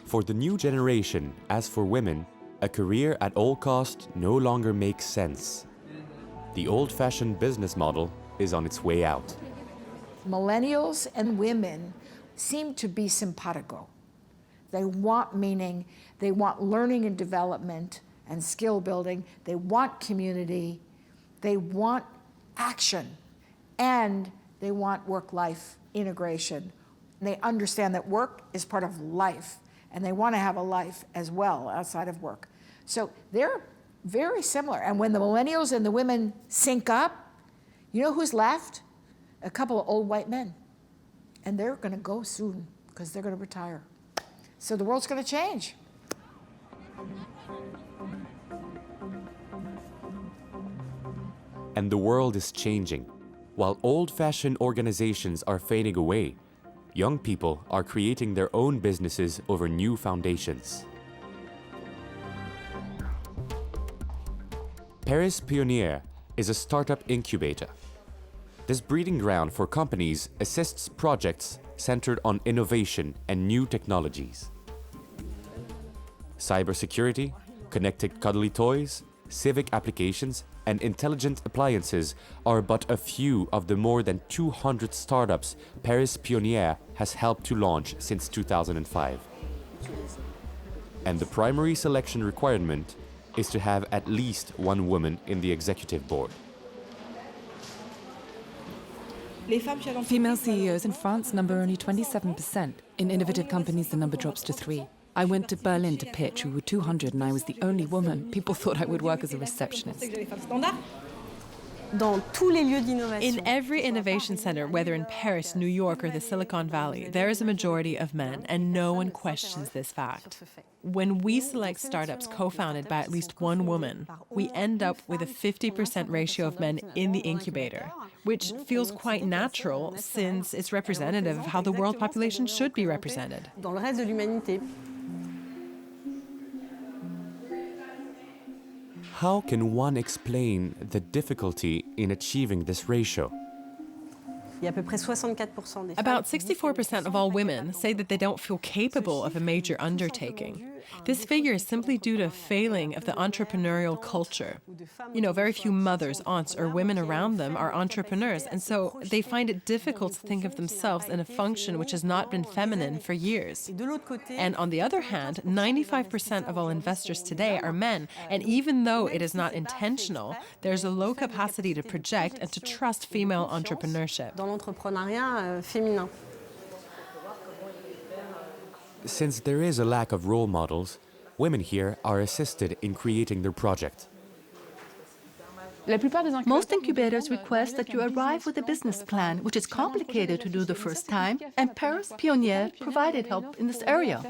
For the new generation, as for women, a career at all costs no longer makes sense. The old-fashioned business model is on its way out. Millennials and women seem to be simpatico. They want meaning, they want learning and development and skill building, they want community, they want action, and they want work-life integration. They understand that work is part of life, and they want to have a life as well outside of work. So they're very similar. And when the millennials and the women sync up, you know who's left? A couple of old white men. And they're going to go soon because they're going to retire. So the world's going to change. And the world is changing. While old-fashioned organizations are fading away, young people are creating their own businesses over new foundations. Première is a startup incubator. This breeding ground for companies assists projects centered on innovation and new technologies. Cybersecurity, connected cuddly toys, civic applications, and intelligent appliances are but a few of the more than 200 startups Première has helped to launch since 2005. And the primary selection requirement is to have at least one woman in the executive board. Female CEOs in France number only 27%. In innovative companies, the number drops to 3%. I went to Berlin to pitch. We were 200 and I was the only woman. People thought I would work as a receptionist. In every innovation center, whether in Paris, New York, or the Silicon Valley, there is a majority of men, and no one questions this fact. When we select startups co-founded by at least one woman, we end up with a 50% ratio of men in the incubator, which feels quite natural since it's representative of how the world population should be represented. How can one explain the difficulty in achieving this ratio? About 64% of all women say that they don't feel capable of a major undertaking. This figure is simply due to a failing of the entrepreneurial culture. You know, very few mothers, aunts, or women around them are entrepreneurs, and so they find it difficult to think of themselves in a function which has not been feminine for years. And on the other hand, 95% of all investors today are men, and even though it is not intentional, there's a low capacity to project and to trust female entrepreneurship. Since there is a lack of role models, women here are assisted in creating their project. Most incubators request that you arrive with a business plan, which is complicated to do the first time, and Première provided help in this area.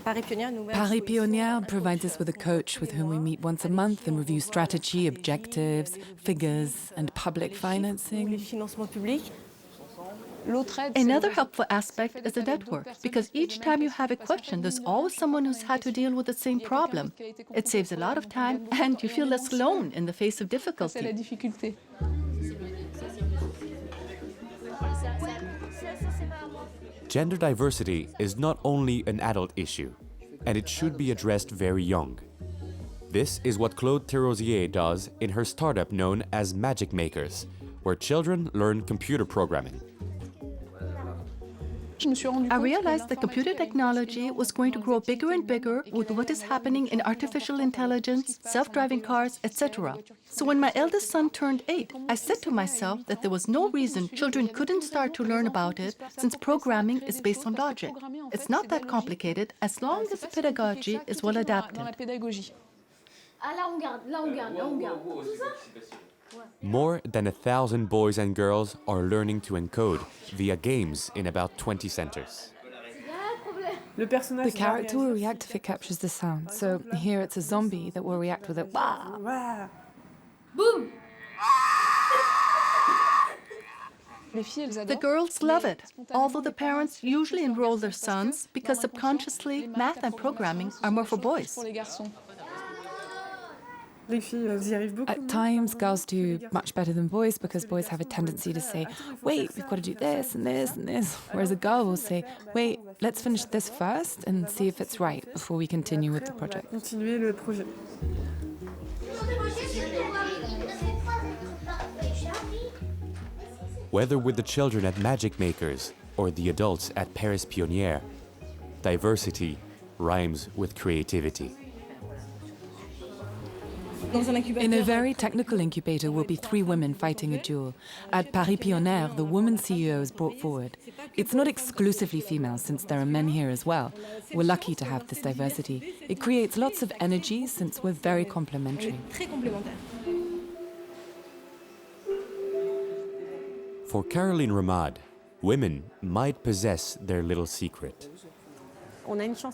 Première provides us with a coach with whom we meet once a month and review strategy, objectives, figures, and public financing. Another helpful aspect is the network, because each time you have a question, there's always someone who's had to deal with the same problem. It saves a lot of time, and you feel less alone in the face of difficulty. Gender diversity is not only an adult issue, and it should be addressed very young. This is what Claude Thérosier does in her startup known as Magic Makers, where children learn computer programming. I realized that computer technology was going to grow bigger and bigger with what is happening in artificial intelligence, self-driving cars, etc. So when my eldest son turned 8, I said to myself that there was no reason children couldn't start to learn about it, since programming is based on logic. It's not that complicated as long as the pedagogy is well adapted. More than 1,000 boys and girls are learning to encode via games in about 20 centers. The character will react if it captures the sound. So here it's a zombie that will react with a wah. Boom! The girls love it, although the parents usually enroll their sons because subconsciously math and programming are more for boys. At times, girls do much better than boys because boys have a tendency to say, wait, we've got to do this and this and this. Whereas a girl will say, wait, let's finish this first and see if it's right before we continue with the project. Whether with the children at Magic Makers or the adults at Paris Première, diversity rhymes with creativity. In a very technical incubator will be 3 women fighting a duel. At Paris Première, the woman CEO is brought forward. It's not exclusively female, since there are men here as well. We're lucky to have this diversity. It creates lots of energy, since we're very complementary. For Caroline Ramad, women might possess their little secret.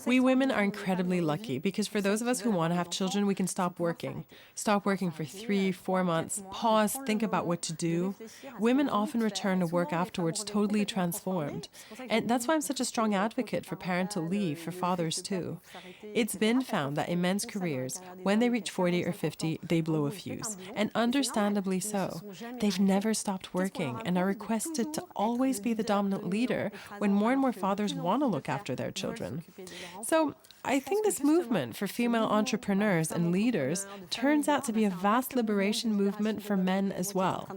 We women are incredibly lucky because for those of us who want to have children, we can stop working. Stop working for 3-4 months, pause, think about what to do. Women often return to work afterwards totally transformed. And that's why I'm such a strong advocate for parental leave for fathers too. It's been found that in men's careers, when they reach 40 or 50, they blow a fuse. And understandably so. They've never stopped working and are requested to always be the dominant leader when more and more fathers want to look after their children. So I think this movement for female entrepreneurs and leaders turns out to be a vast liberation movement for men as well.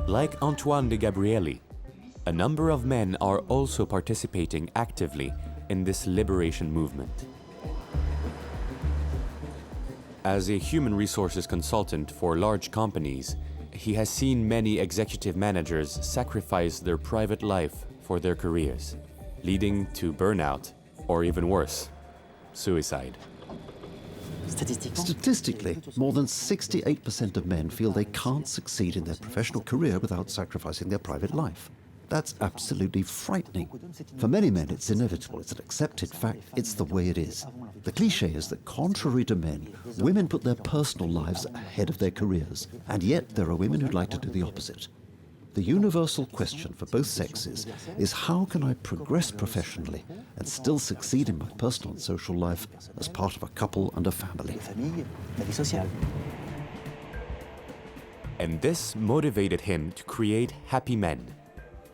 Like Antoine de Gabrielli, a number of men are also participating actively in this liberation movement. As a human resources consultant for large companies, he has seen many executive managers sacrifice their private life for their careers, leading to burnout, or even worse, suicide. Statistically, more than 68% of men feel they can't succeed in their professional career without sacrificing their private life. That's absolutely frightening. For many men, it's inevitable. It's an accepted fact. It's the way it is. The cliché is that contrary to men, women put their personal lives ahead of their careers. And yet there are women who'd like to do the opposite. The universal question for both sexes is how can I progress professionally and still succeed in my personal and social life as part of a couple and a family? And this motivated him to create Happy Men,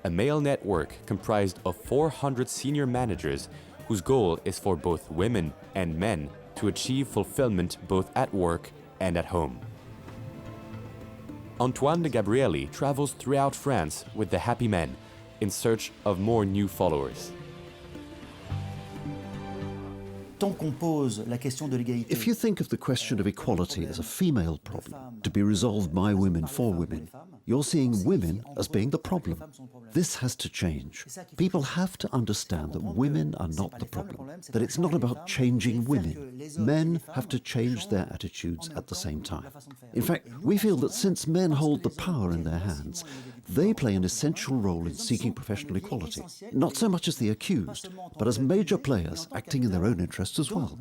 a male network comprised of 400 senior managers whose goal is for both women and men to achieve fulfillment both at work and at home. Antoine de Gabrielli travels throughout France with the Happy Men in search of more new followers. If you think of the question of equality as a female problem, to be resolved by women for women, you're seeing women as being the problem. This has to change. People have to understand that women are not the problem, that it's not about changing women. Men have to change their attitudes at the same time. In fact, we feel that since men hold the power in their hands, they play an essential role in seeking professional equality, not so much as the accused, but as major players acting in their own interests as well.